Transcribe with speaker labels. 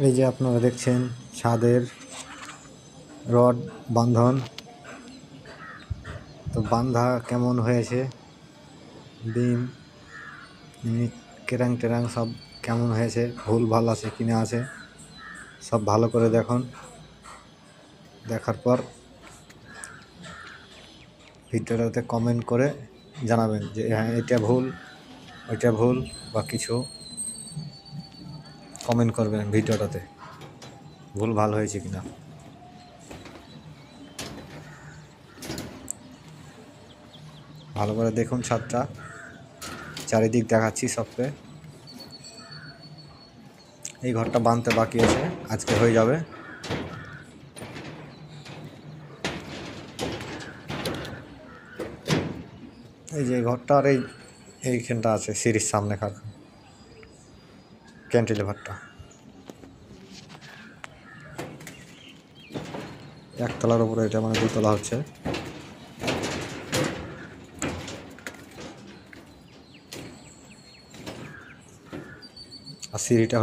Speaker 1: এই যে আপনারা দেখছেন ছাদের রড বাঁধন, তো বাঁধা কেমন হয়েছে, বিম কেরাং টেরাং সব কেমন হয়েছে, ভুল ভাল আছে কিনা আছে সব ভালো করে দেখুন। দেখার পর ভিডিওটাতে কমেন্ট করে জানাবেন যে হ্যাঁ এটা ভুল ওইটা ভুল, বা কিছু কমেন্ট করবেন ভিডিওটাতে ভুল ভাল হয়েছে কিনা। ভালো করে দেখুন ছাদটা, চারিদিক দেখাচ্ছি সবকে। এই ঘরটা বাঁধতে বাকি আছে, আজকে হয়ে যাবে। এই যে ঘরটা আর এইখানটা আছে সিঁড়ির সামনে ক্যান্টিলিভারটা, একতলার উপরে, এটা মানে দুতলা হচ্ছে। আর সিঁড়িটা